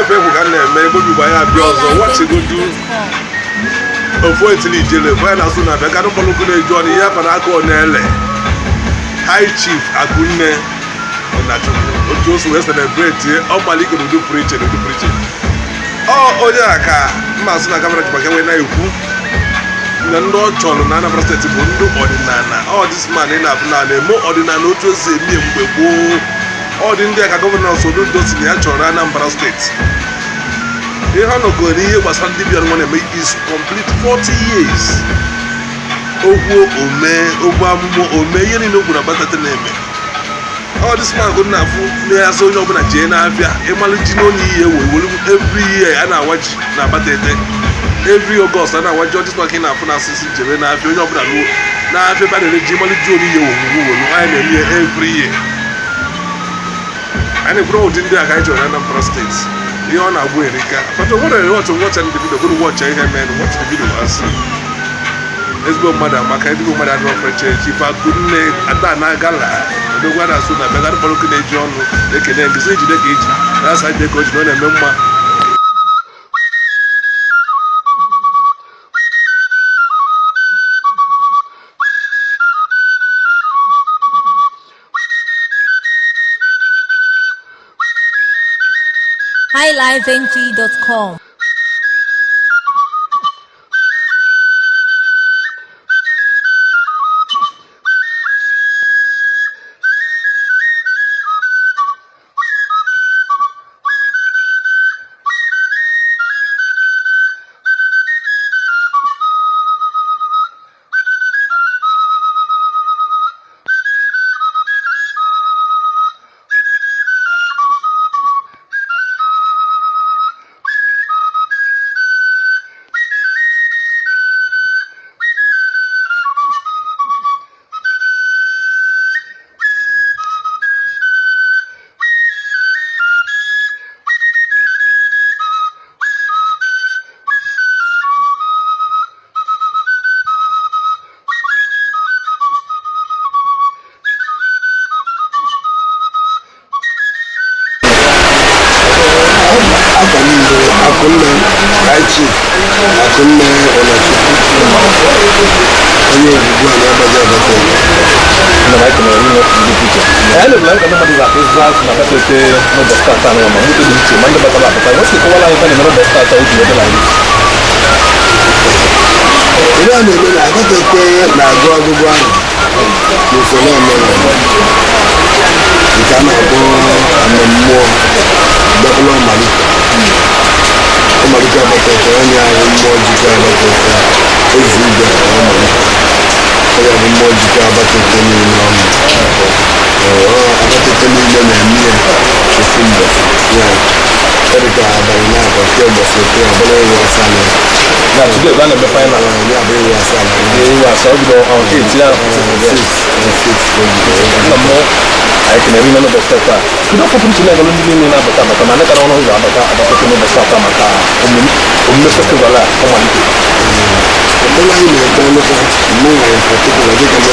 ife egwu ka na-eme ebe obi gbanya abịa ọzọ wachigodu ofu etili Ijele bụ ya na-asụ na abịa gadụ mkpọrọkụ na-eju ọnụ ihe apa n'aka Onye High Chief Akunne otu osu wee celebrate Omaliko na udu pụrụ iche onye a ka mma asụ na kamera jibaka wee na-ekwu na ndị ọ chọrọ na Anambra steeti bụ ndị ọdịnala disman ị na-abụ na eme ọdịnala otu esi eme mgbe gboo ọ dị ndị a ka gọvanọ Soludo si na ya chọrọ na Anambra steeti ihe ọ nọgoro n'ihe gbasara ndị bịara nwa na-eme is complete 40 years okwu okwu amụmụ ome ihe niile okwu na Abatete na-eme disman go na afụ na-asị onye ọbụla jee n'afịa ịmalụ ji n'onye ihe wewelu every year a na-awa ji na Abatete every August a na-awa ji disman ka ị na-afụ na asịsị jere n'afịa onye ọbụla ruo n'afịa ebe a na-ere ji ịmalụ ji onye ihe wewelu anyị na-eme ya every year anyị na-ekwuru ụdị ndị a ka anyị chọrọ na Anambra steeti ihe ọ na-agwụ erika but onwere watch ndị video gụrụ watch ihe mere watch the video asị ezigbo mmadụ amaka ezigbo mmadụ adịrọ freche Chief Akunne ada na gala odogwa na-asụ na bịa garụkpọrọ oke na-eji ọnụ ekele ngịzi ejide ka eji na-asa ide ka o ji na ọ na-eme mma highlifeng.com. Akunne High Chief Akunne Onye ugbu a na-agbazi Abatete na-agụ ọgụgụ ahụ n'usoro omenala nke a na-akpọ mmụọ dọbụla Omaliko Abatete onye ahụ mmụọ jikọ Abatete ezi igwe Omaliko onye bụ mmụọ jikọ Abatete niile ọnụ Abatete niile na-eme ya ofu mbọsị ya dịka abalị na-abọ nke ụbọchị ote ọbụla ewu asaa na ya bụ ewu asaa na I can remember the step. You don't put to level in Abata, but I'm not on Abata, the Satamaka, Festival, Omaliko. The line is done more in particular. They can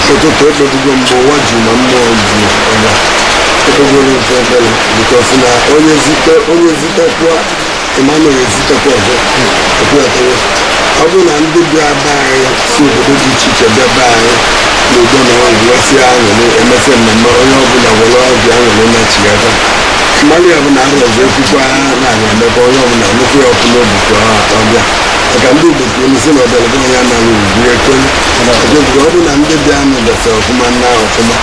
so to put the gumbo watching and more because now only Zita, Emmanuel Zita, I will undo their buy, so the teacher thereby. No don't know what's the MSN number or the together. Maria of an hour of people and the boy of an hour of no I can do the Clinton of the Guyana vehicle. I just go and did down in the self man now from a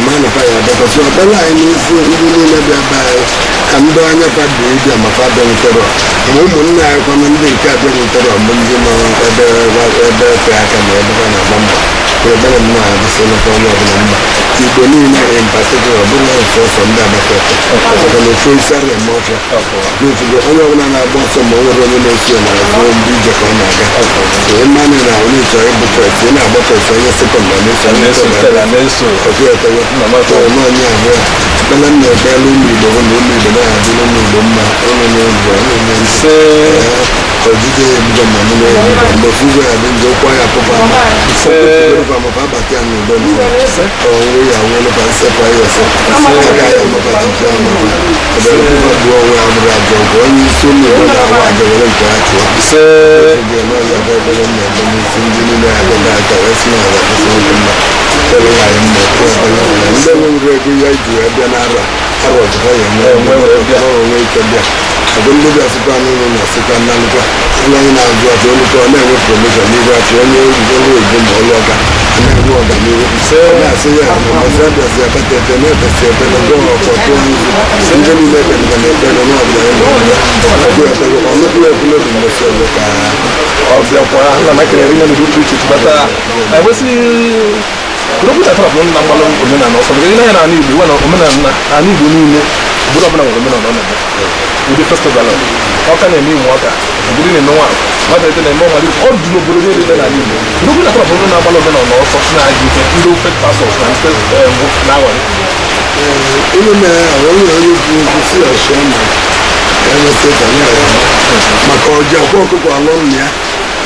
man of fire, but the line is even by Cambana Padre, my father in terror. The woman I come and be captain in terror, Munjimo, ever crack and ever number. The better man, the son of one of the number. Tibonina in particular, Bulla for some Abatete. I'm a full Saturday motor. If you only one I bought some more revelation, I won't be the Conaga. So, in man and I only try to press in about a second one. So, I ojide ebugo ma mụ na mgbe fugo ya dị ndị ụkwa ya pụpa ma Abatete ya n'udo onwe ya nwere ba nsepụ ya ọsọ aga ya maka jiji ama ebere pụpa bụ onwe ya bụrụ ajọ ọgwụ onye isi ụmụ igbo na-ahụ aja were nke ya chụọ ga-eme ọzọ ebe ebe mmemme n'isi ndị niile ya dọba aka wee si n'ala kwụsị nwoke mma tere ya anyị mma ndị nwere ego ya iji wee bịa n'ara arọ ọzọkwa ya onwe ike bịa ọdụ ndị bịasịkwa n'ụlọ na sịkwa na nkwa onye anyị na-azụ ọtụ olụkọ ọ na-enwe promeshọn n'ihu achị onye oyibo oyibo ma ọlụ ọga na-enwe ọganihu na-asị ya na ọzọ abịazi Abatete na-ebesi ebe na ndị ọkọ tụọ nzu ndị niile ekpere na ekpere na ọbịa ọnụkwụ ekwule bụ mmesi ọzọ ka ọbịa kwa na makere ri na ndị otu uche bata ewesi Kudoku ta trap na mbalo omenala ọsọ because ina na Igbo wana omenala na Igbo niile obodo ọbụla nwere omenala ọ na-eme ụdị festival ọ ka na-eme ịmụ ọka obodo na-eme nwa Abatete na-eme ọnwa ọ dị n'obodo niile na Igbo Kudoku ta trap na mbalo omenala ọsọ na-aga ike ndị ofe pastọs na ndị na-awari ime na onye onye bụ nkwụsị ọsọ na emesịta maka ọjị akwa ọkụkọ alụ nna ya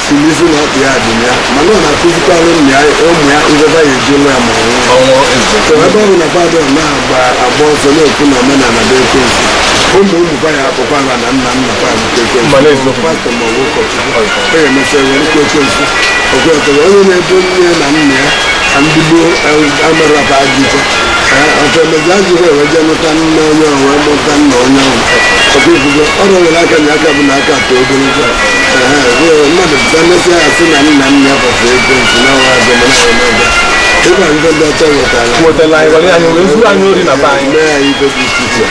si n'isi na ọkụ ya dị ya mana ọ na-akụzikwa ụmụ ya ngọba ya eji ụlọ ya ma ọnwụọ ebe ọ bụ na fada na-agba ọsọ na-ekwu na omenala bụ ekwensu ụmụkwa ya akpụkwa ha na nna nna fa bụ ekwensu pastọ ma ọ bụ ụkọchukwu ọ ga-emesịa werekwa ekwensu okwetere onye na-edo nne na nna ya ka ndị gboo amerapa ajụjụ ọtọ emezi ajụjụ eweje nụta nne onye ọhụ mụta nna onye ọhụ ọkụifugo ọrụ nwere aka na aka bụ na aka too ogologo mmadụ pụta mmesị ya sị na nna nna ya kpọsị ekwentị na ọha agụmanaga ịba ndị ndị ọcha wetara mee ya ibe dị iche iche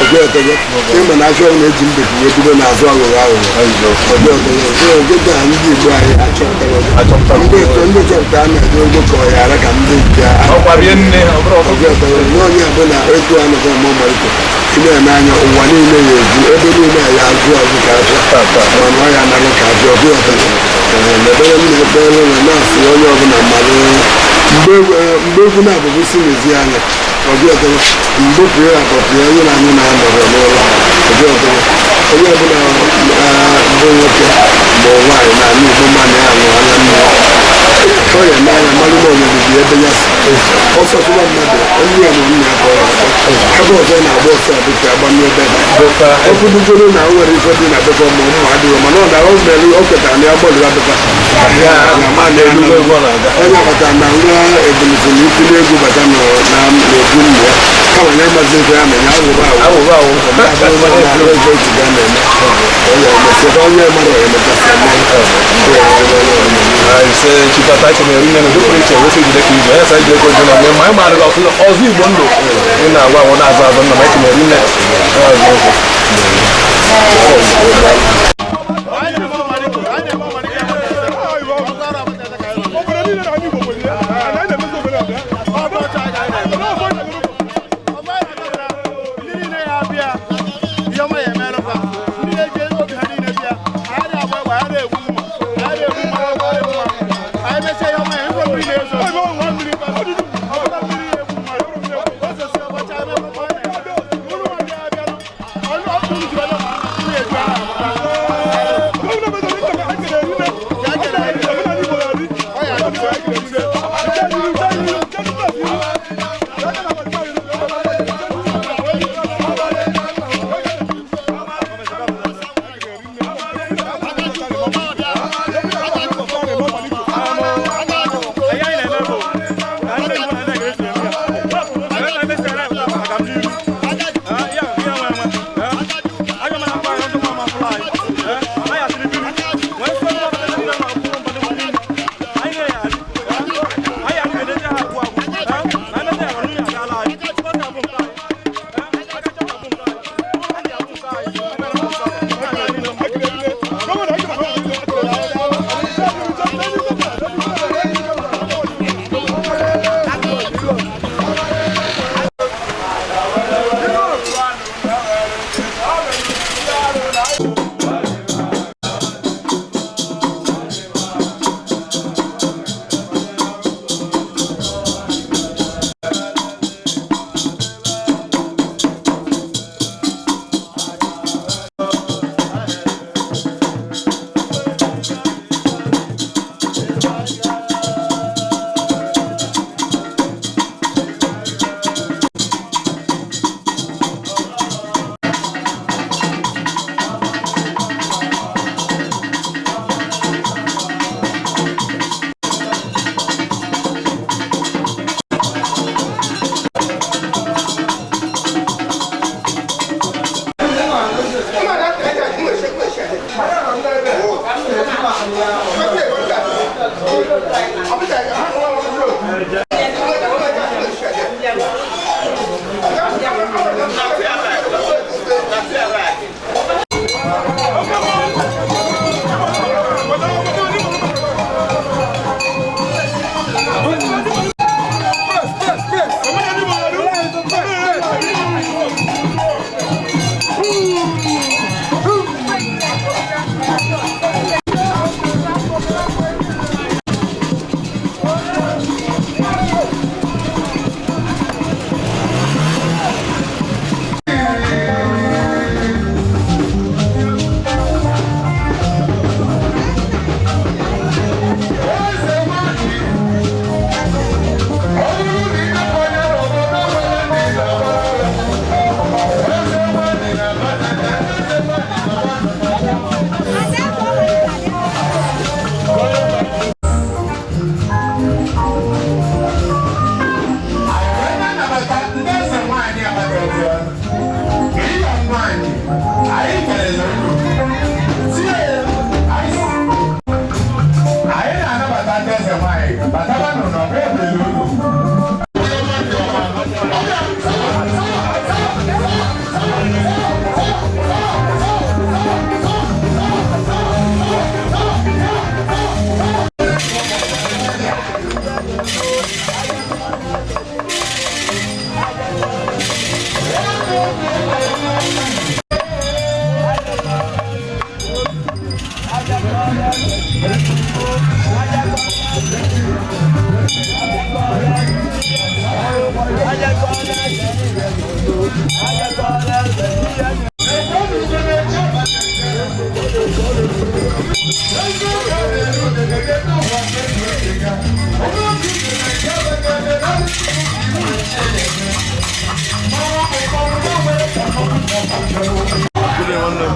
ọjọọtọgọ ịma na achọ na-eji mbekwu wee bido n'azụ aghụghọ aghụghọ ọjọọtọgọ ndị Igbo anyị achọpụta ndị chọpụta na-eje ụgbọ ka ọ ghara ka ndị nke ọjọọtọgọ onye ọbụla etu anụkọ ma Omaliko ị na-eme anya ụwa niile ya eju ebe niile ya azụ azụ ka afịa mana ọ ya anaghị ka afịa ọjọọtọgọ ebere m na-ekpere na na-asị onye ọbụla mmadụ mgbe egwu na-abụbụ si n'ezi anya ọjọọtọgọ mgbopụ ya akpọpụ ya onye na anyị na-anọrọ n'ụlọ ọjọọtọgọ onye ọbụla bụ nwoke ma nwaanyị na ala Igbo ma na ya aṅụ anya mmiri ọ ya n'anya mmadụ na onyebidi ebe ya si ọsọ chụba mmadụ onye ya na nna ya kọrọ ebe ọzọ na-agba ọsọ dịka agbanye ebe ọkụdugoro na o nwere ife dị na beba ma ụmụ adịghị mana ọ dara mere o kwetara na ya gbọlụ ya beba onye kpatara na nwa ebumisi na itinye egwu bata n'okwu nna ya kama na ịmazi ego ya menya awụrụ awụ ejiga na-eme onye mara emechasị ise chipata kemeri na ndo preacher wese jide ki je esa je ko jona me mai ma ga ozi Igbo ndo ina agwa wona azụ azụ na mai kemeri na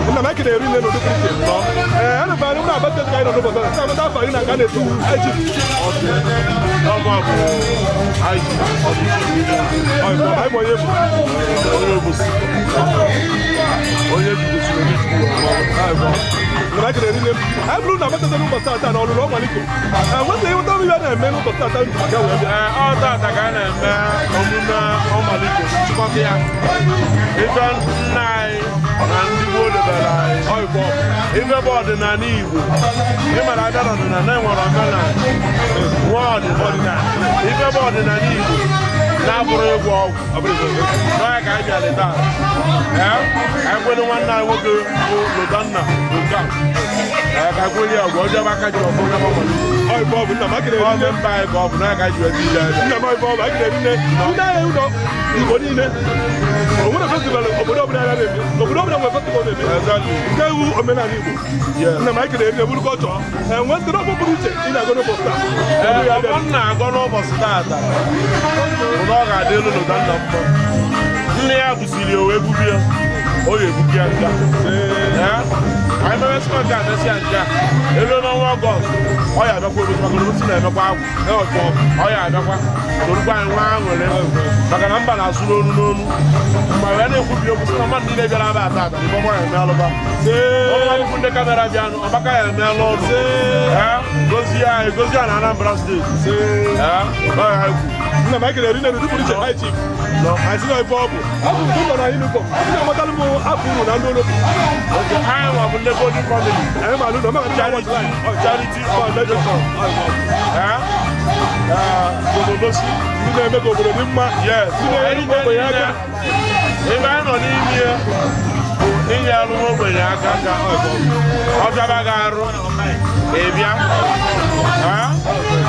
Ina ma kide ri nenu dukuri ke no. Ana ba na ba ta kai no bo ta. Ta ta fa ina ka ne to. Aji. Okay. No ba bu. Aji. Ai ba ai mo ye bu. Oye bu. Oye bu su ni ku. Ai ba. Na kide ri nenu. Ai blu na ba ta no bo ta ta no lo Omaliko. What say you tell me na me no bo ta ta ka we. All that ka na me omuna Omaliko. Chukwa ya. Even nai and the world of the life. Oh, Bob. If about the Nanibu, him and I don't know the name of a word about that. If about the Nanibu, now for a walk, no, I can't get it down. I'm going to one night with Lodana will come. I will hear what you are going to do. Oh, Bob, the market on them by Bob, and I got you a dealer. My Bob, I get it. You know, you know. What a festival of Obrahub-TV. Yeah. I make it a good culture. And what's the number of it? In a good post. I'm going over start. I didn't know that number. Near Busilio, Ebubia. Oh, Ebubia. I'm a smart guy. I don't know what goes. Oh, yeah, no good. I'm going to see them about. Oh, yeah, no one. Don't buy one. But I'm not as soon. My wedding would be able to come and deliver about that. Before I am Alaba. Say, put the camera down. Obaka and Melon. Say, goes here and Anambra State. Say, I'm making a dinner to put it in my chief. No, I see no problem. I will do what I need to go. I'm not going to go. I am a body family. I am a charity or medical. Yes, if I'm not in here, in your room, when I can't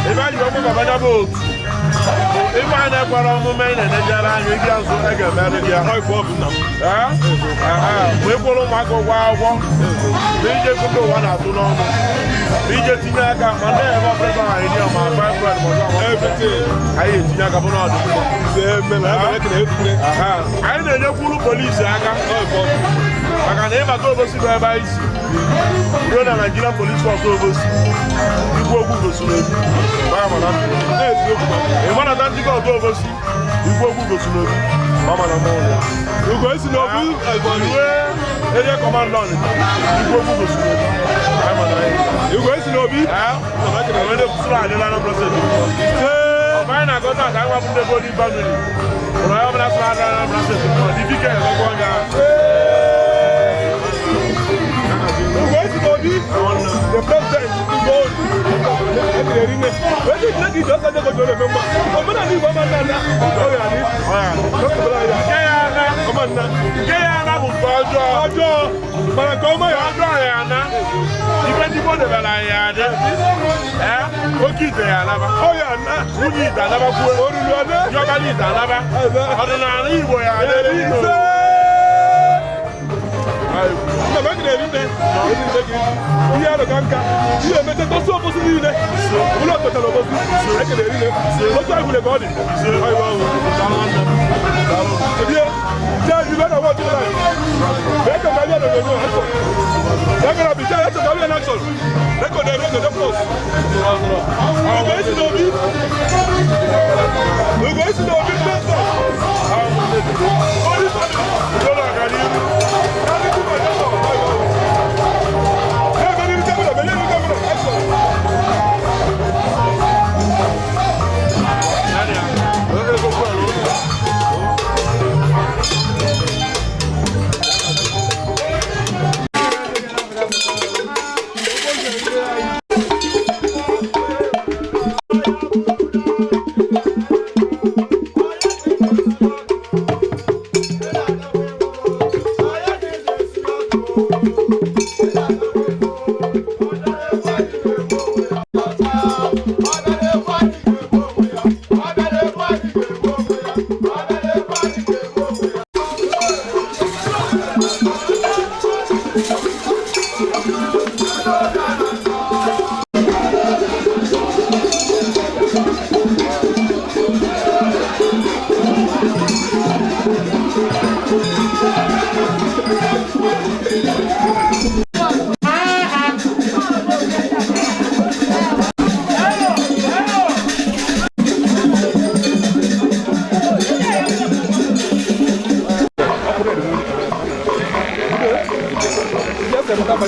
if I go to boat, if I never run a woman and a jar, you can so I can manage your high problem. We will not go wild one. We just go one out to long. We just think I got my name of my friend. Everything I eat, I got one. I know the police. I can never go to see my advice. You know, Nigerian police force overseas. You go Google Sunobi. One of them go overseas. You go Google Sunobi. Mama na morning. You go Sunobi. Area command on it. You go Google Sunobi. You go Sunobi. When they fly, they land on process. Fine, I got that. I want the body family. When I have that flag, I'm not saying the weekend. I'm going down. The president is going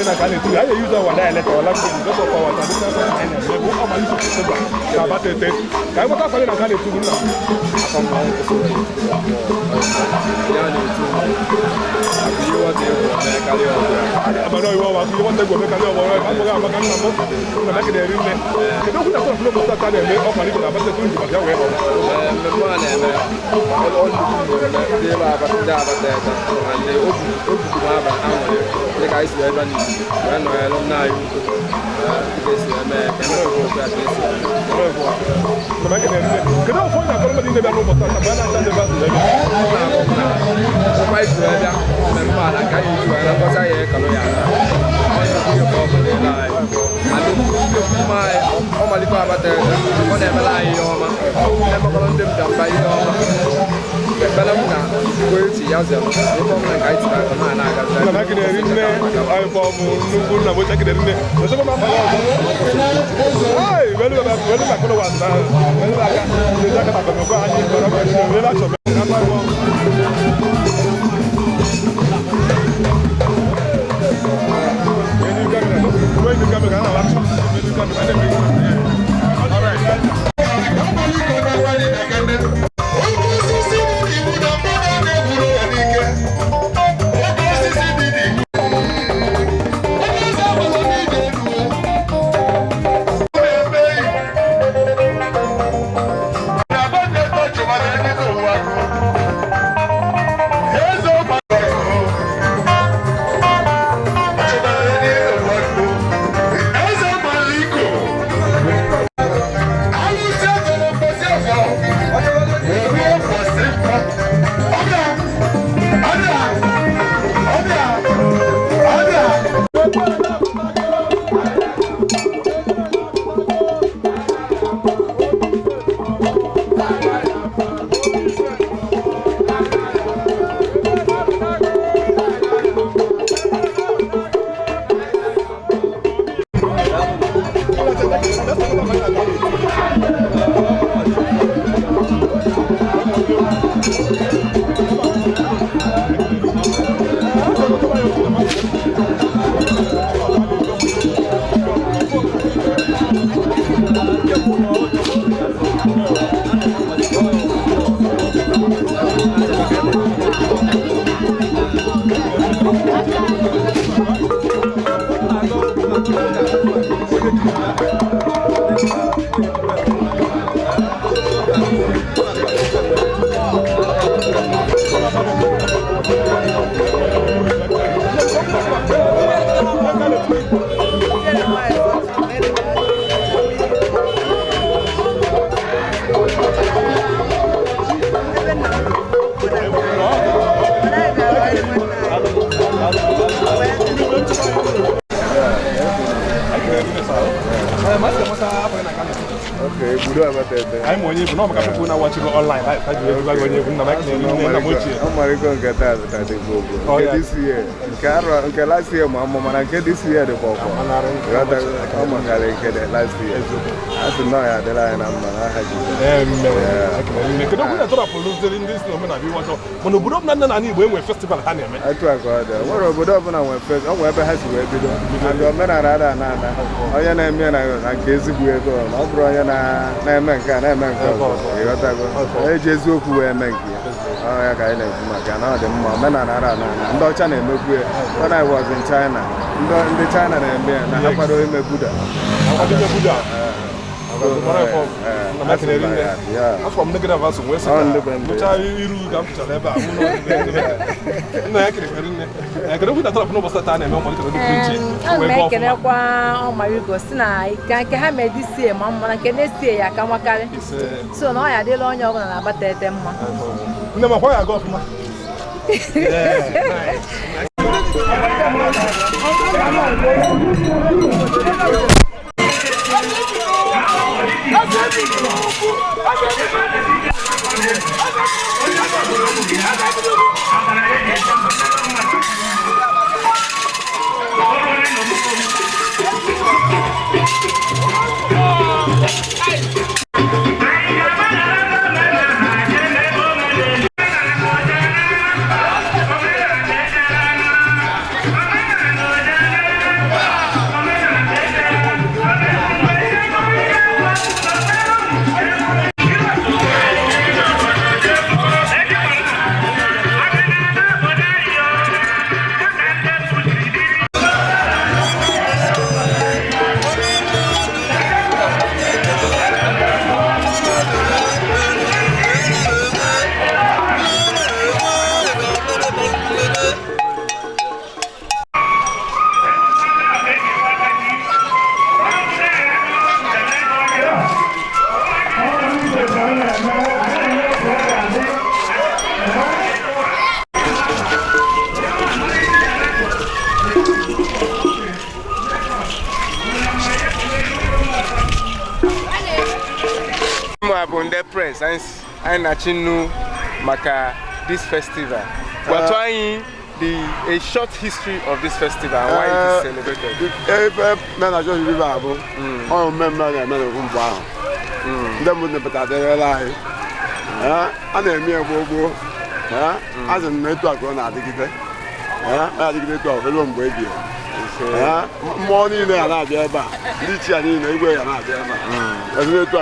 na kale tu. I use our dialect or language because of our traditional and level Omaliko Festival. Abatete. I want to na kale tu na. You want to kale o. Abano iwo wa you want to go kale o. Ama kan na mo. Na ke de rinne. Ke do kuta so flow ko ta de me Omaliko na Abatete tu ba ya we. Me mo na me. All the ba ba da ba da. And obu ma ba anwo. Le guys we ban no elo na you. This me can go to that this. Na ma ke de rinne. Ke do fo na ko ma di de ba no bota ta ba na ta de ba de. Mai tu ya. Me ma na ka you na ko sa ye ka no ya. Onye ko ko de na. Ani ma Omaliko Abatete. Ko na me la yo ma. E mo ko ndem da ba yo ma. Bela mu na ko ti ya ze no. E mo na ka ti na na ga za. Na ke de rinne. Ai fo mu nugu na bo ta ke de rinne. So ko ma fa yo. Ai, welu ba ko wa na. Welu ba ka. De za ka ta ko ko ani ko na ko ni la cho. Na ba go. Okay, budo Abatete. I'm Onye, but no maka people now watching online. I do Onye, na make na mochi. Omaliko ngata Abatete bobo. This year. Nke last year mana nke this year the bobo. Rata omakale nke last year. As no ya de la na mma ha ji. Kedu kuna tora for losing this no me na bi watch. Mono budo na na Igbo enwe festival ha na eme. Atu akoda. Woro obodo ọbụla nwe fest. Onwe ebe ha si wee bido. And omenala ada na ana. Onye na-eme na nke ezigbo ego. Ọ bụrụ onye na-eme nke na-eme nke ọzọ. Ịghọtago. Eji eziokwu wee eme nke ya. Ya ka anyị na-ekwu maka na ọ dị mma. Omenala ada na ana. Ndị ọcha na-emekwu ya. When I was in China, ndị China na-eme ya na ha kwado ime Buddha. Afọ m negara vaso wee sị mụcha iru ka m pụchara ebe a mụ nna ya kere kere nne kedu okwu datara pụna ụbọchị taa na-eme ọmalite ndị pụrụ iche m ekelekwa Omaliko si na ka nke ha medi sie ma mma na nke na-esie ya ka nwakarị so na ọ ya adịla onye ọbụla na-Abatete mma nne makwa ya aga ọfụma Press anyị na-achị nnu maka this festival. We're trying a short history of this festival and why it is celebrated. Morning, and I have a anyway, and I have a little to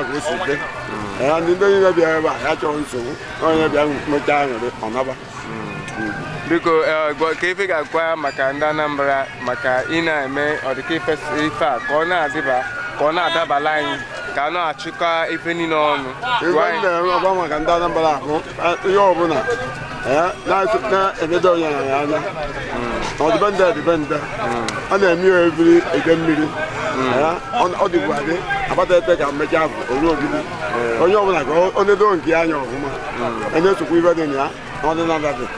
and then you have a also on another. Because Kefik acquire Macanda number, Maca Ina May or the Kefes Ifa, Corner Diva, Corner Daba line, Cano Chuka, if any known. Why Macanda number, your now, another young on the vendor, and then you every again on all the body, about that take a make up or you like on the door, Giano, and then to be ready on another.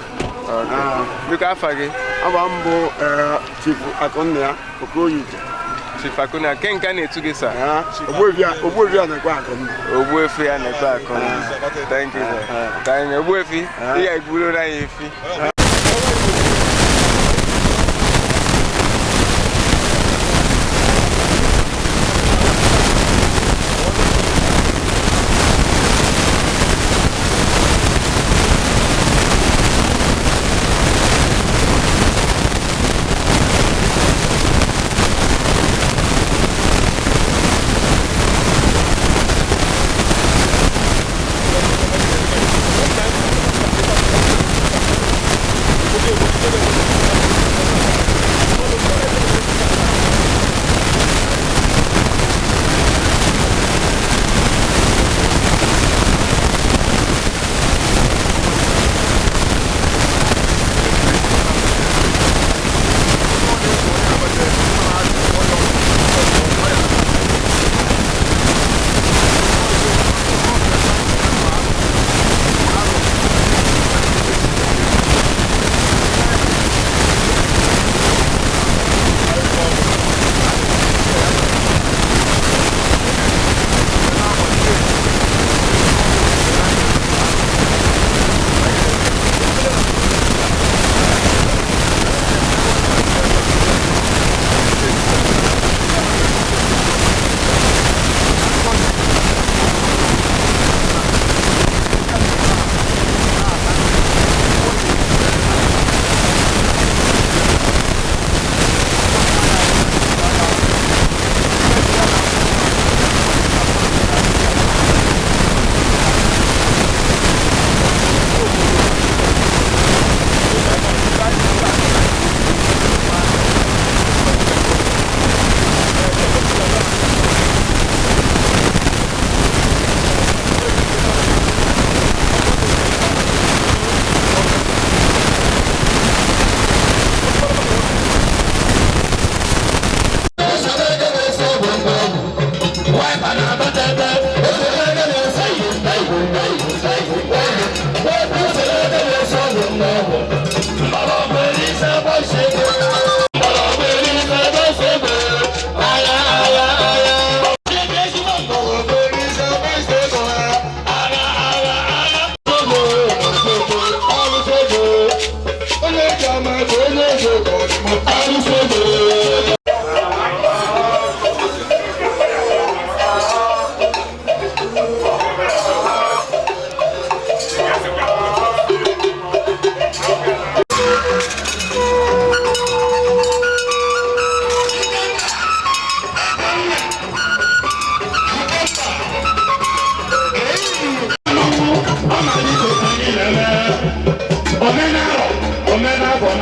Look after it. I'm Chief Akunne, Chief Akunne, can you together, sir? Obuvia, thank you, sir. Thank you, Buffy. Yeah, good.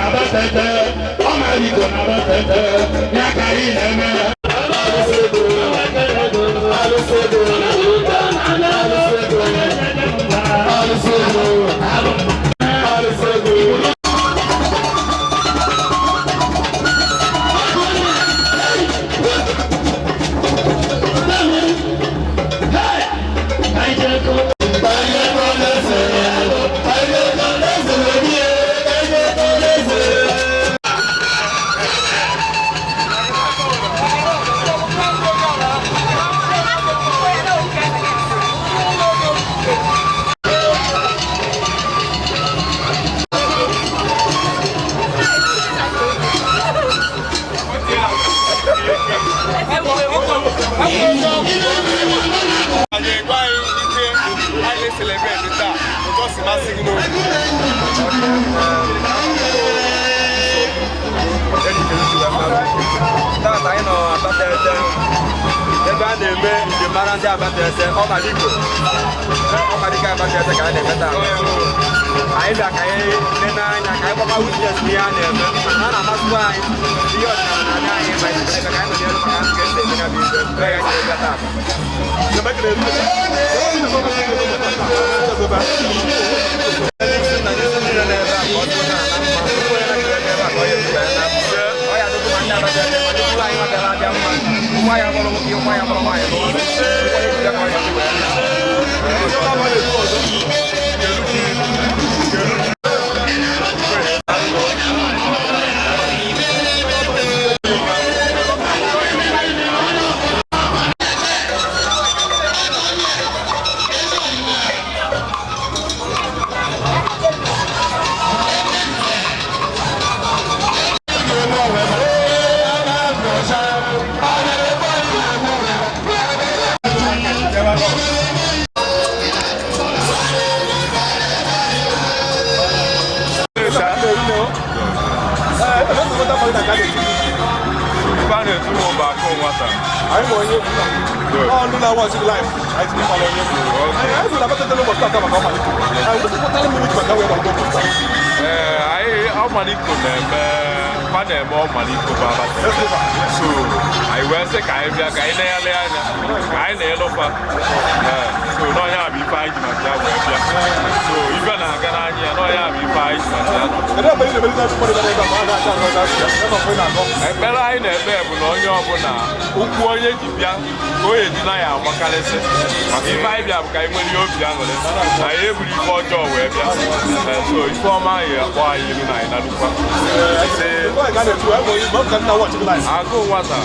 Abatete, Omaliko Abatete, Yakari Neme. I know Abatete. Ebe a na-eme njem mara ndị Abatete, Omaliko. Omaliko Abatete ka a na-eme taa. Anyị bịa ka anyị nene anya ka anyị gbakwa witness n'ihe a na-eme. A na-amasịkwa anyị ihe ọdịnala na anyị ma anyị ka anyị nọ n'elu maka asị ka esi eme ya bụ ibe. Ebe ya ga-ebe taa. I'm Onye. Oh, no, I want to live. I think I'm Onye. I will have to tell you what I'm Omaliko. I was telling me which one I'm going to. Omaliko, Madam Omaliko, so I will say, I know, so no, I have 5 so even I can have 5 I never Onye dibia oye dina ya makalese ifa bia ka imoni obia ngole na eburi fojo we bia so ifoma ya kwa yimi na ina dupa say go ga dey do e mo kan na watch live ago wata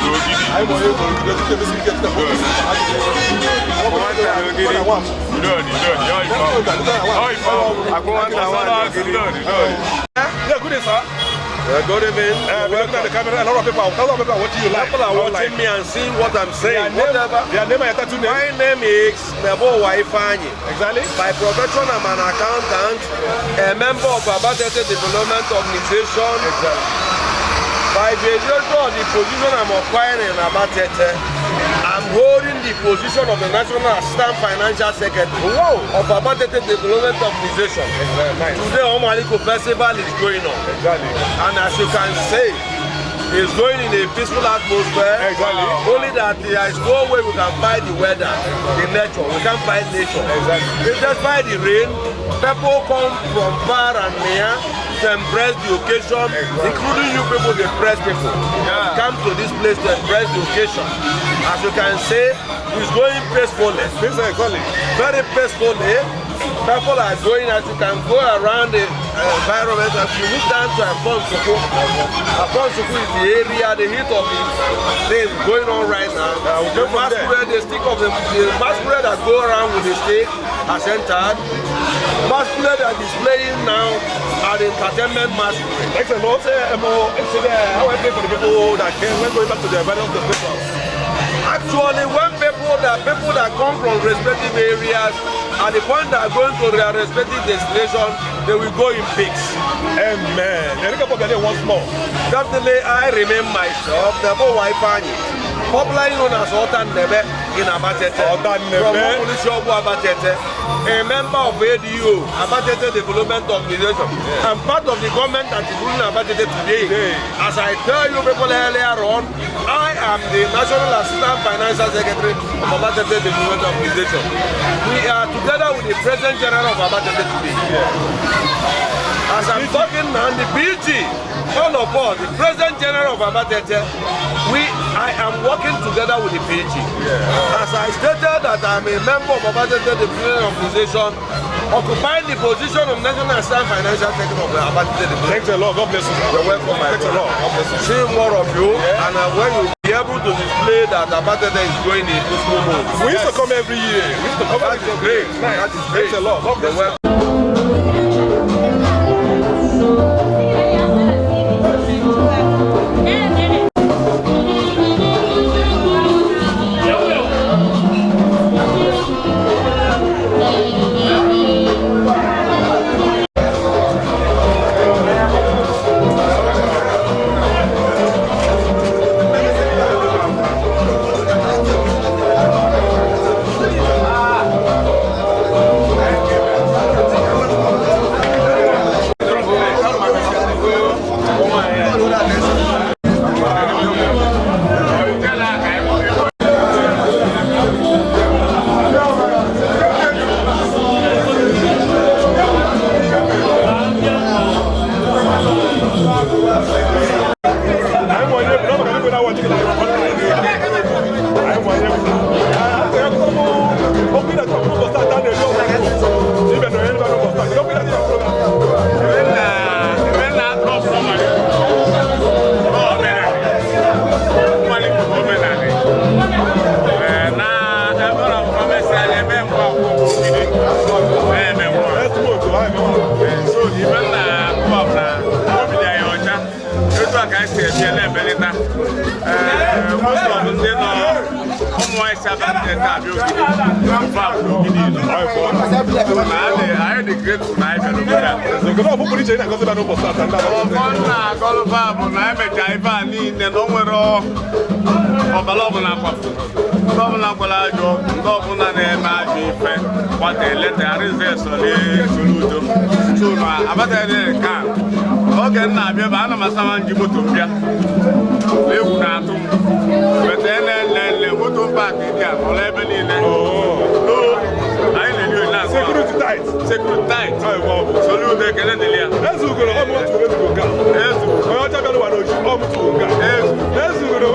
do gidi ai mo e go do to be get the go yeah, good sir. Good evening. We're looking at the camera. A lot of people are watching you live. People are watching me and seeing what I'm saying. Their name and tattoo name. My name is Nebo Waifani. Exactly. By profession, I'm an accountant, a member of Abatete Development Organization. Exactly. By the of the position I'm acquiring in Abatete, I'm holding the position of the National Assistant Financial Secretary of Abatete Development Organization. Nice. Today, Omaliko Festival is going on. Exactly. And as you can see, it's going in a peaceful atmosphere. Exactly. Only that there is no way we can fight the weather, the nature. We can't fight nature. Exactly. If despite the rain, people come from far and near to embrace the occasion, including you people, the press people. Come to this place to embrace the occasion. As you can see, it's going peacefully. Very peacefully. People are going, as you can go around the environment. As you look down to Akunne, is the area, the heat of the thing going on right now. The masquerade, the stick of the masquerade that go around with the stick has entered. Masquerade that is playing now are the entertainment masquerade. Excellent. Also, how I pay for the people that came when going back to the various festivals. Actually, when people that come from respective areas, at the point they are going to their respective destination, they will go in peaks. Amen. Once more. Definitely, I remain myself, the boy Waifani, popularly known as Otan Nebe in Abatete. From Abatete, a member of ADO, Abatete Development Organization, and part of the government that is ruling Abatete today. As I tell you people earlier on, I am the National Assistant Financial Secretary of Abatete Development Organization. We are together with the President General of Abatete today. As I'm talking now, the PG, all of us, the President General of Abatete, I am working together with the PG. As I stated that I'm a member of Abatete Development Organization, occupying the position of National Assistant Financial Secretary of Abatete Development. Thanks a lot. God bless you. You're welcome. Thanks a lot. God bless you. See more of you, and when you be able to display that Abatete is going in this moment. We used to come every year. We used to come every year. Great. That is great. Thanks a lot. God bless you. na-abịa ogidi anyị dị grateful na anyị bịara na-agọlụba bụ na emecha ife a niile na o nwere ọbara ọbụla kwafu ndị ọbụla gwara ajọ ndị ọbụla na-eme ajọ ife gbata eleta arịza esoli udo tunu Abatete ka oge m na-abịa ebe ana m asama nji moto m bịa egwu na-atụ m weta ele moto paaki dị a n'ụlọ ebe niile anyị na-eli onye na security tight soli udo ekele dịrị ya ezugoro onye ọcha bịara ụwa n'oji ọmụtụrụ nga ezugoro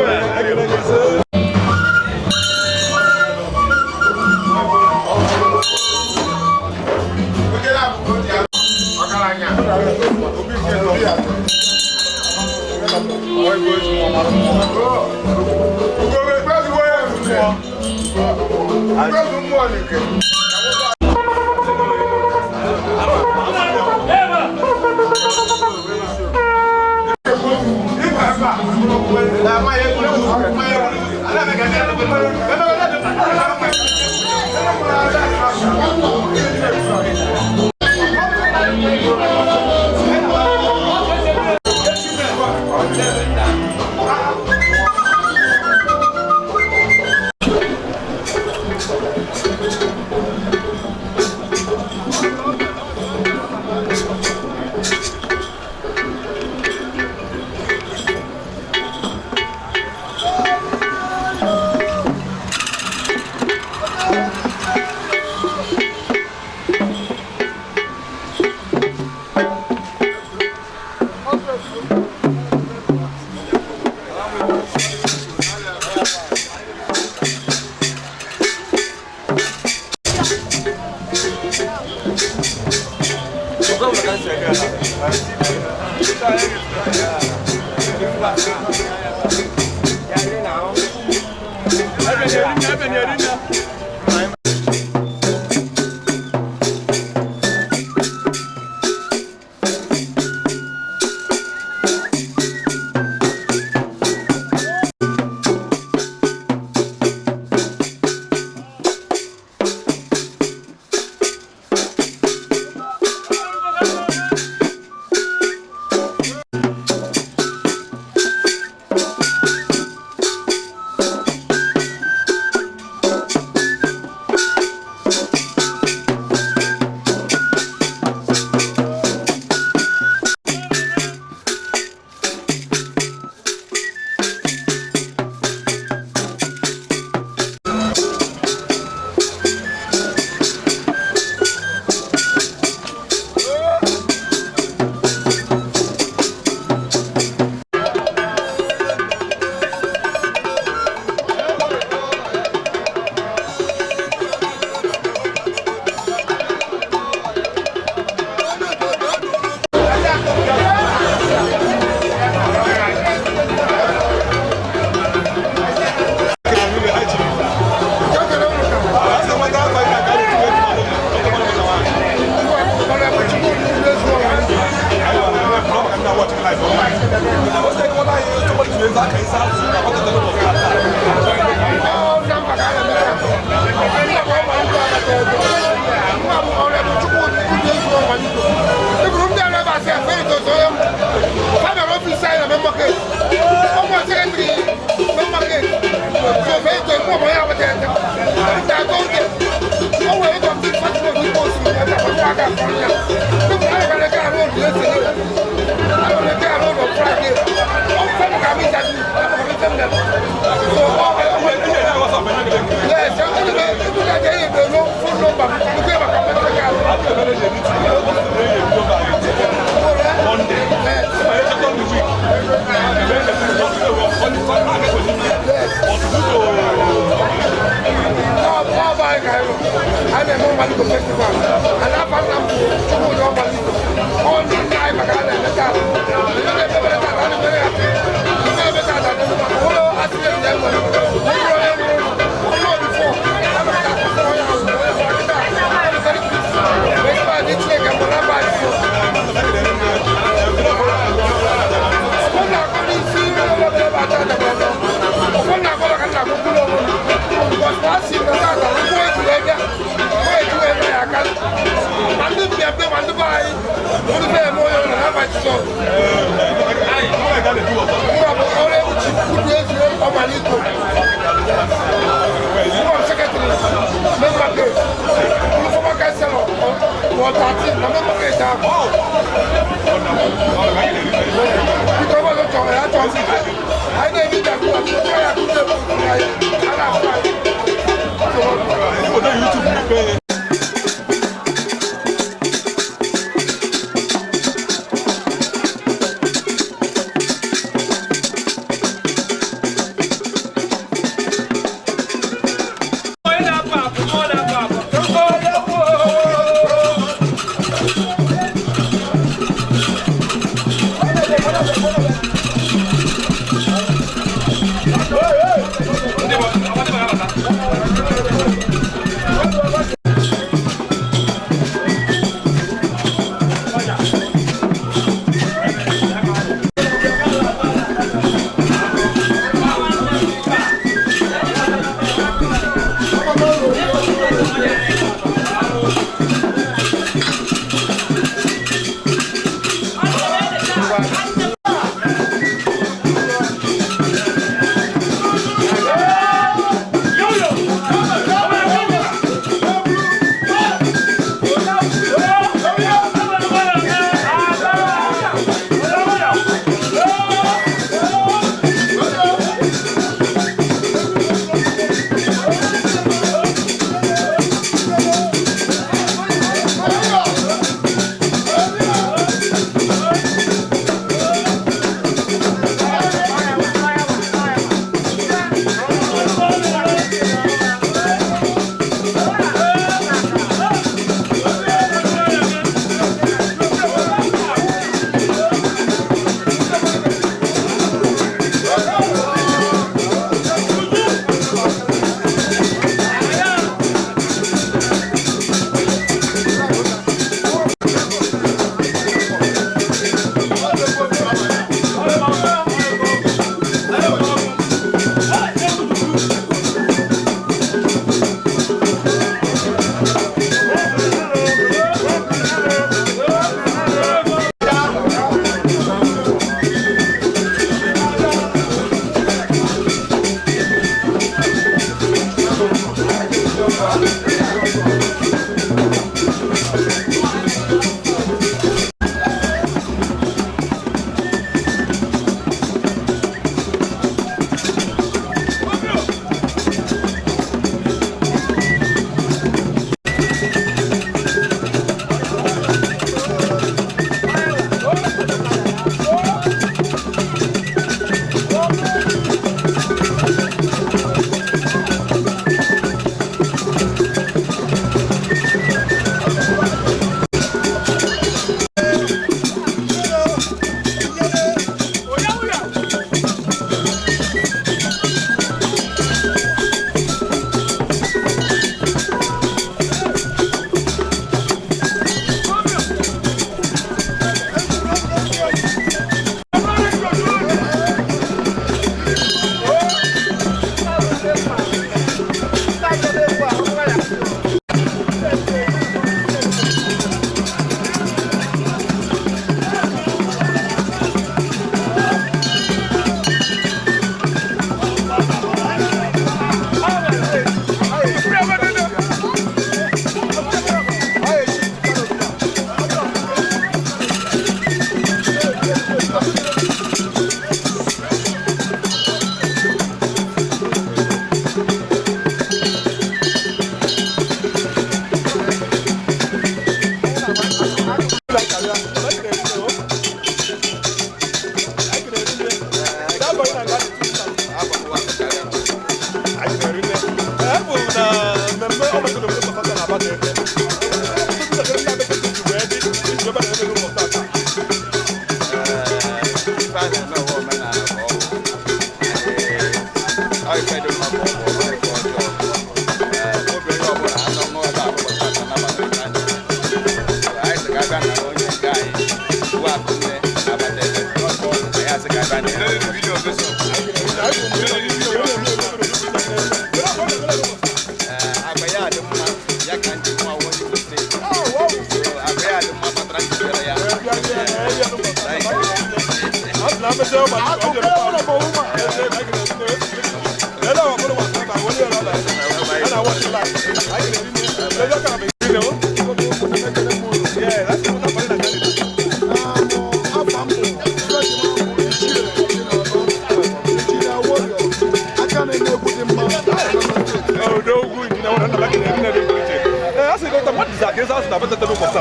Omaliko festival. And I found them to Omaliko. All the time I got them. I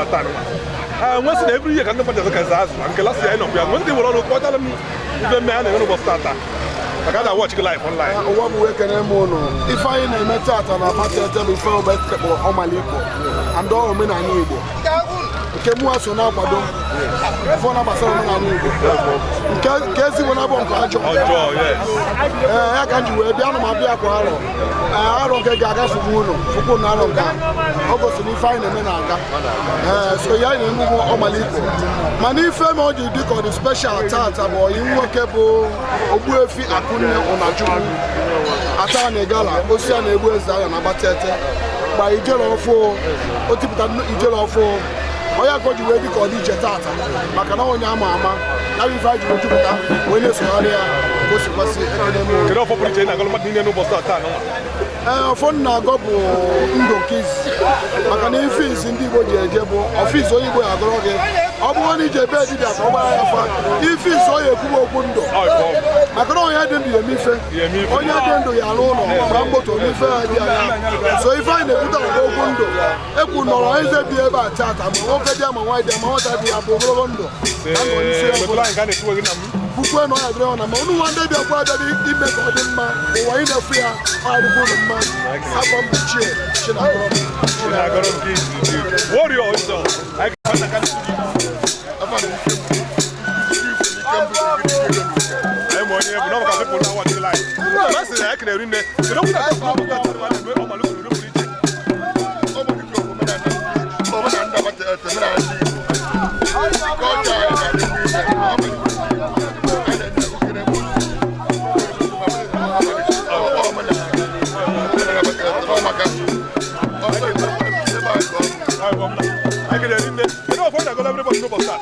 start once every year can nobody can ask and last year no we are going to roll out quarter even man and no start I gotta watch live online what we can mono if I na meta at na Abatete before basketball Omaliko and all men and Igbo nke mu aso na akwado for na basa men and Igbo nke ezi wona bon ko ajo yes ya kan ji we bia no ma bia ko aro nke ga aga fugu no fugu na aro ga ogosi ni fine men na aga so ya ni mu Omaliko man ife me oji di ko the special tata boy nwoke bo ogbuefi Akunne Onajukwu ata na gala osi na egbu eze ya na Abatete gba Ijele ofo o tipụta Ijele ofo oya ko ji we di ko di je tata maka na onye ama na we fight we jupụta we na sogharị ya gosi kwasi ekene mo kero ofo pụrụ na agolo mmadụ niile no boss ata no ofo na go bụ ndokiz maka na ifis ndị Igbo ji eje bụ ofis onye Igbo agoro gị ọ bụrụ na ije be dibia ka ọ gbara ya fa ifis onye ekwugo okwu ndụ maka na onye dị ndụ ya emife onye dị ndụ ya arụ ụlọ ma mgboto n'ife ya dị anya so ife anyị na-ekwuta okwu ndụ ekwu nọrọ eze bi ebe a tata ma nwoke dị ma nwaanyị dị ma nwata dị ya bụ ogologo ndụ bukwe na ọya dịrị ọna ma unu nwa ndị dị ọkwa abịa ime ka ọ dị mma ụwa ị na-efu ya ọ dịbụ ụlọ mma akwa mbụ chie Chinagoro warrior also I can I'm on here, but no one people know what you like. That's I can read it. You don't have to go to Omaliko. I can read it. You know what I got everybody know about that.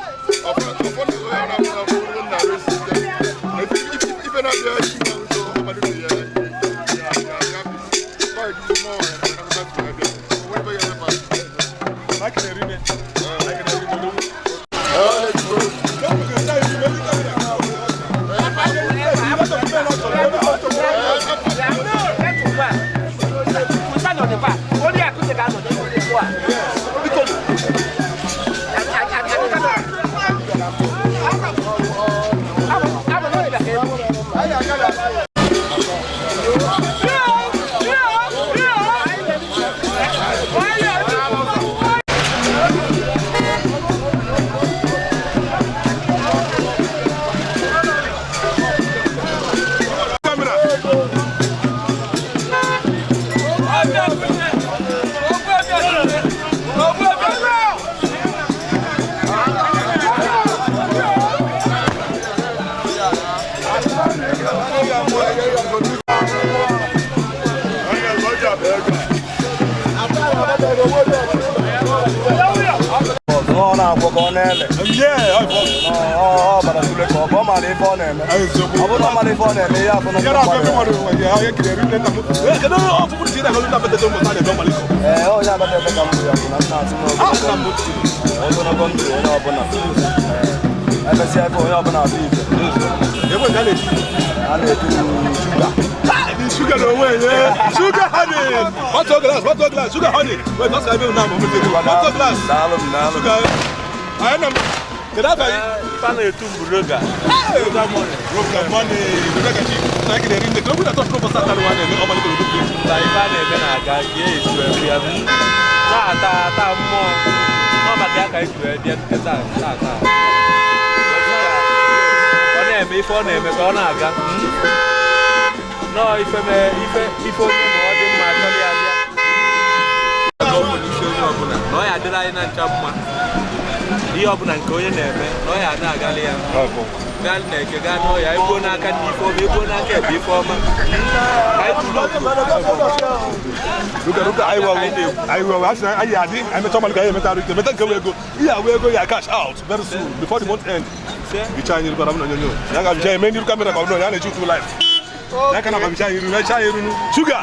Sugar no way, yeah. Sugar honey. Water glass, sugar honey. Wait, that's I will now. Water glass. Sugar. I am. Did I buy? Panel to Buruga. Money. Like in the club, we are talking about Saturday one and Omaliko. Like Benaga, yes, we have more. Mama Gaka is where the Tata. Before name is Onaga. No, if only more than my no, I did I not jump. The open and go in there, no, I had a galleon. Gallegano, I go not can before me, go not get before me. I will ask. I'm a Tomal guy, yeah, we'll go cash out very soon before the month end. The Chinese got on you. I'm saying, you come up on the two life. I cannot have sugar.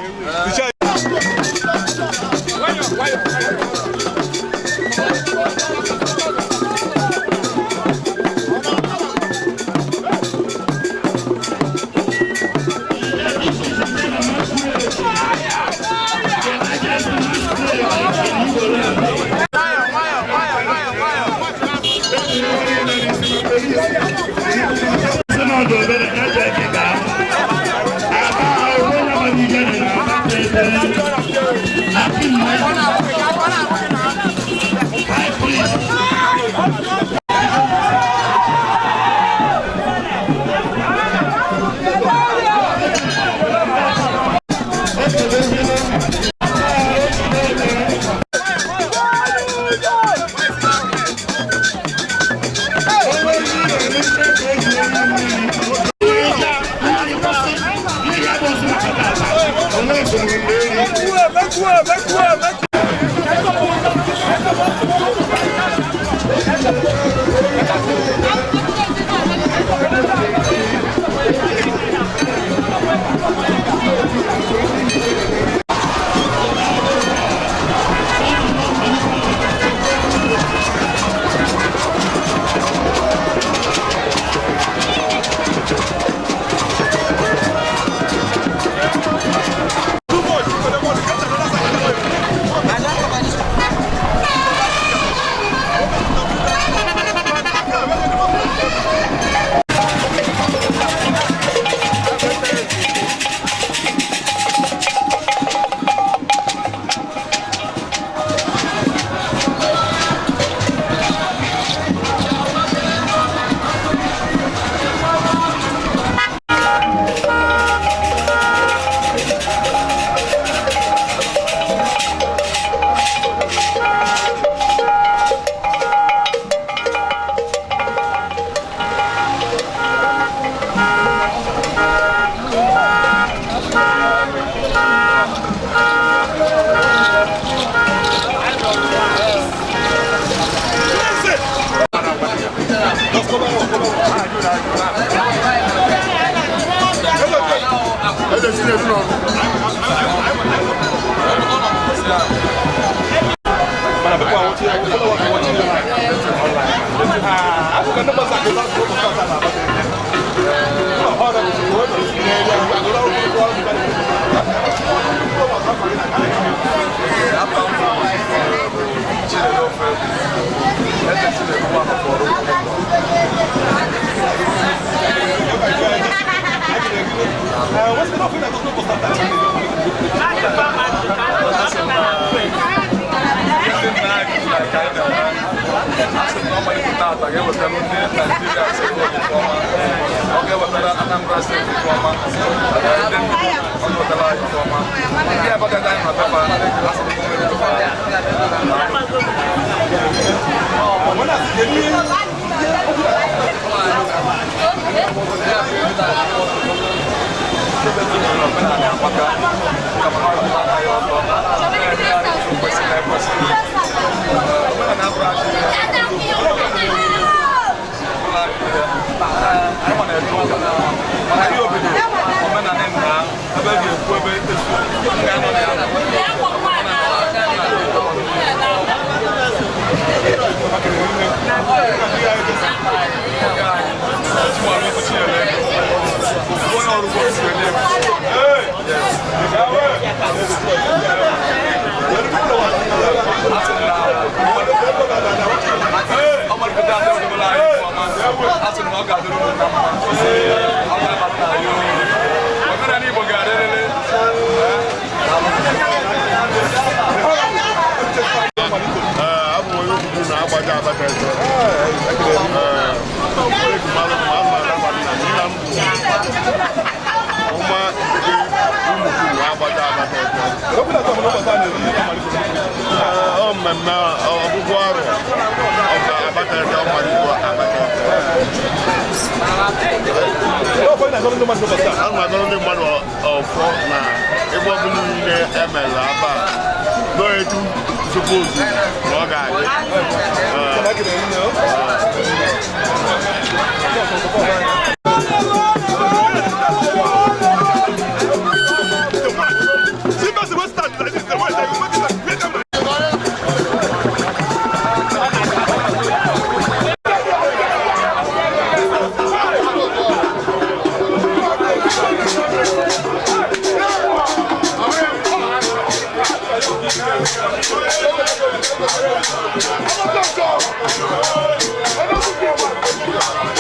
I'm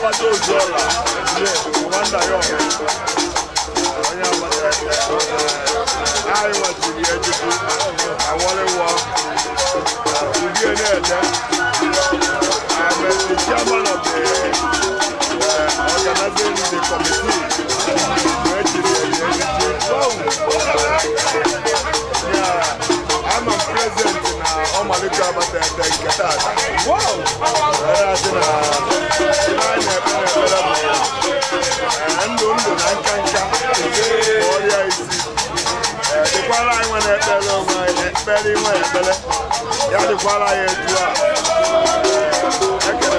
Abatete Ozuola, Wanda Yo. Onye Abatete. I was the education. I want to walk. I'm the chairman of the organizing the committee. I'm a president in Omaliko Abatete in Qatar. Wow! The quala I want to tell you, very well. Yeah, the quala I do. I can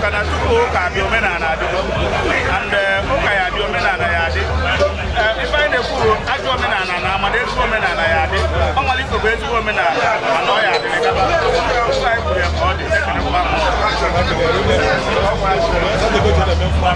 maka na tupu ụka dị omenala adị and ụka ya dị omenala ya adị ife anyị na-ekwuru ajọ omenala na amada ezigbo omenala ya adị Omaliko bụ ezigbo omenala mana ọ ya adịrị gaba anyị kwuru ya ka ọ dị ekele mgba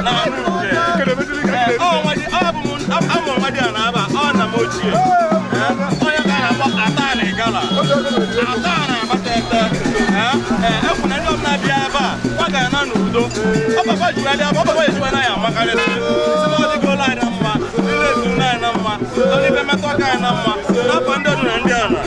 na Anuke. Amụrụ mmadụ a na-aba ọ na m ochie onye ka na-akpọ Atani Gala Atani Abatete ekwu na ndị ọbụla bịa ebe a ọ ga-ana n'udo ọpapa jiwa dị abụ ọpapa ejiwa na ya amakarịsị si na ọ dịgola anyị na mma ndị na-ezu anyị na mma ndị ibe metụ aka anyị na mma n'afọ ndị ọdụ na ndị ala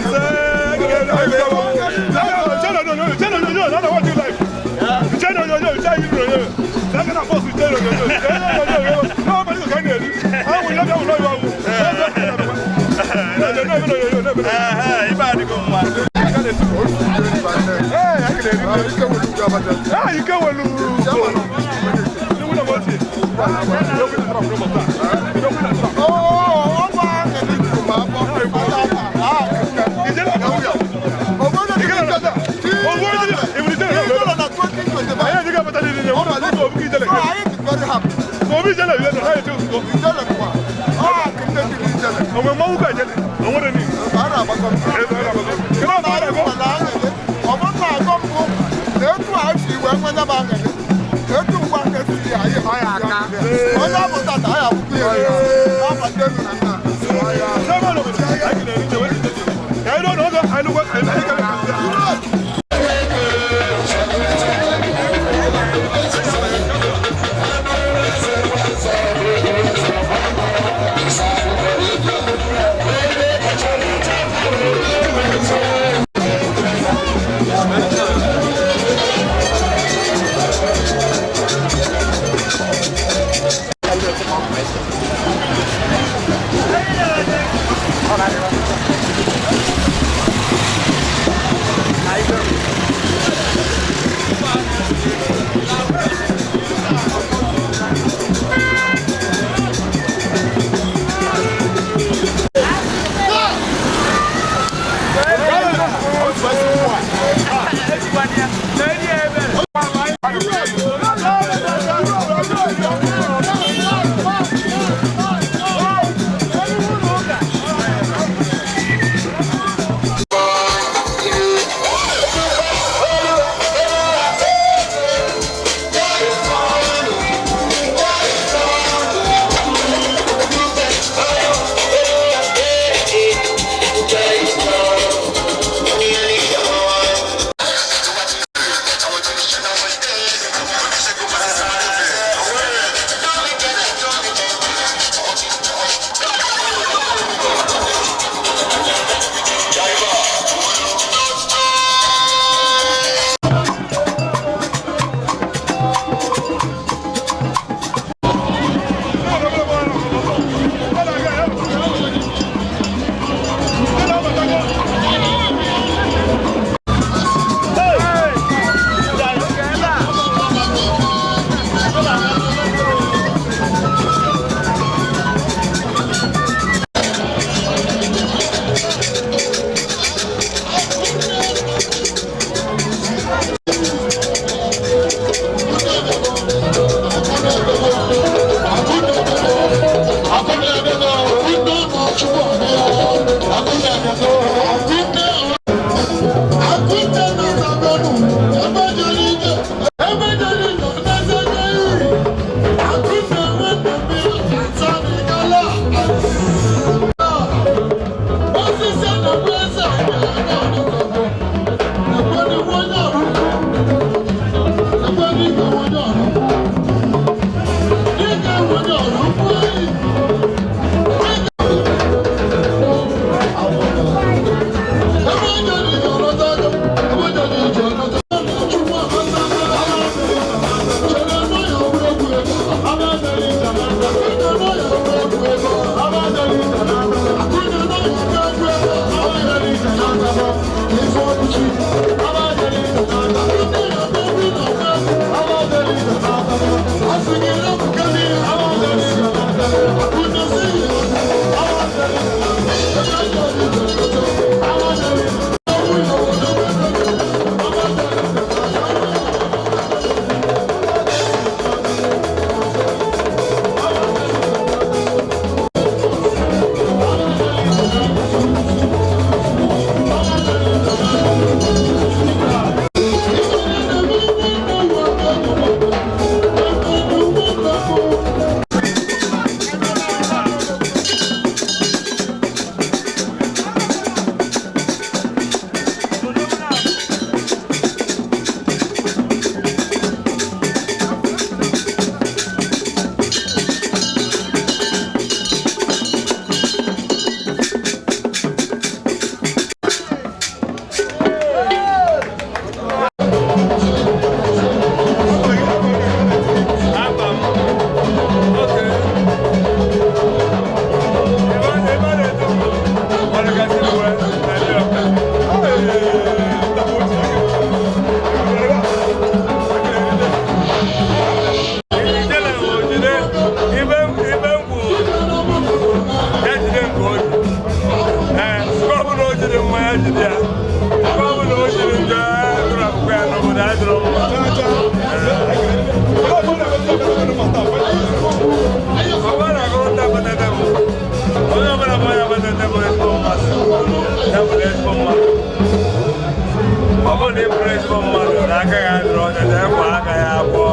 Ọbụna ịbụrụ ezigbo mmadụ na aka ya dụrụ ọnya na-ekwe aka ya abụọ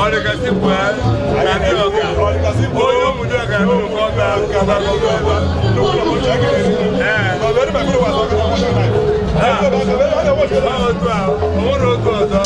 ọ dịgasị bụ na ndị ọka onye obodo ọka ebe nke ọga nkata otu a onwere otu ọzọ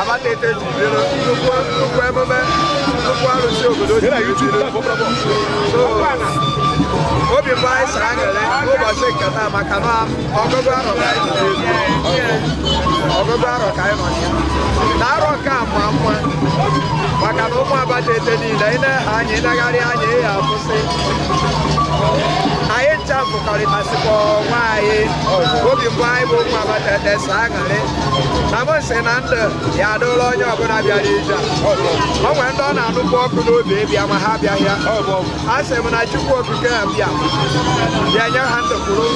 Abatete Ijele, obi bụ anyị sara aṅụrị ụbọchị nke taa maka na ọgụgụ arọ ka anyị nọ na arọ nke a ma mma maka na ụmụ Abatete niile ị na-ehe anya ịnagharị anya ya akwụsị anyị ncha fụkọrịtasịkwa onwe anyị obi mbụ anyị bụ ụmụ Abatete saa aṅụrị na m sị na ndụ ya adụla onye ọbụla bịara ije o nwere ndị ọ na-anụkwu ọkụ n'obi ịbịa ma ha abịaghị ya a sị m na Chukwu okike ya bịa ga-enye ha ndụ kwuru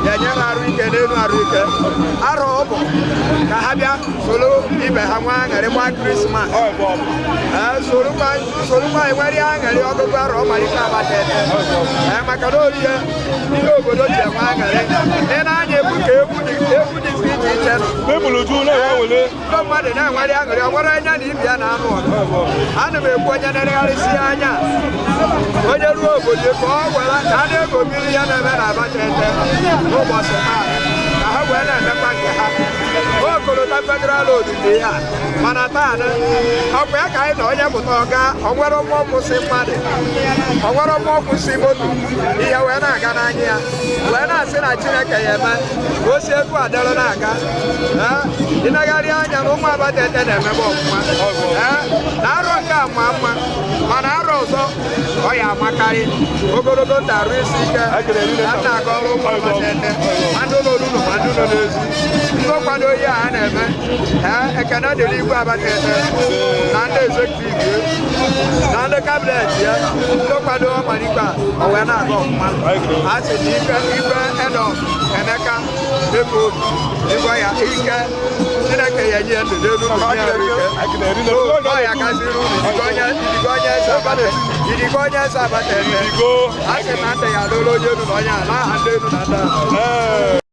ga-enye ha arụ ike n'elu arụ ike arọ ọ bụ ka ha bịa soro ibe ha nwa aṅụrị gba Krismas soro nwaanyị nwere aṅụrị ọgụgụ arọ ọmalite Abatete maka na orihe ihe obodo ji enwe aṅụrị ị na-anya egwu ka egwu dị iche iche ndị mmadụ na-enwere aṅụrị ọ nwere anya na ibi ya na-anụ ọgụ ana m ekwu onye na-eregharịsị anya onye ruo obodo ka ọ gwara ka a na-ego mmiri ya na-eme na Abatete n'ụbọchị taa ka ha wee na-emekwa nke ha okolota federal odide ya mana taa ọkwa ya ka anyị na onye pụta ọga onwere mmụọ kwụsị mmadụ onwere mmụọ kwụsị moto ihe wee na-aga n'anya ya wee na-asị na Chineke ya eme ka o si etu adịrụ na-aga ịnagharị anya na ụmụ Abatete na-emebe ọfụma na arọ nke a ma mma mana arọ ọzọ ọ ya amakarị ogologo ndụ arụ isi ike na na-aga ọrụ ụmụ Abatete ma ndị ụlọ oruru ma ndị ụlọ n'ezi ndị nkwado ihe a na-eme ekene dịrị igwe Abatete na ndị ezekutiv na ndị kabinet ya ndị nkwado Omaliko o wee na-aga ọfụma a sị na igwe edo Emeka ego igwe ya ike Chineke ya nye ndụ n'elu ọ ya kaziri unu idigo onye eze Abatete a sị na ndị ya lụrụ onye elu na onye a n'aha ndị elu na ndị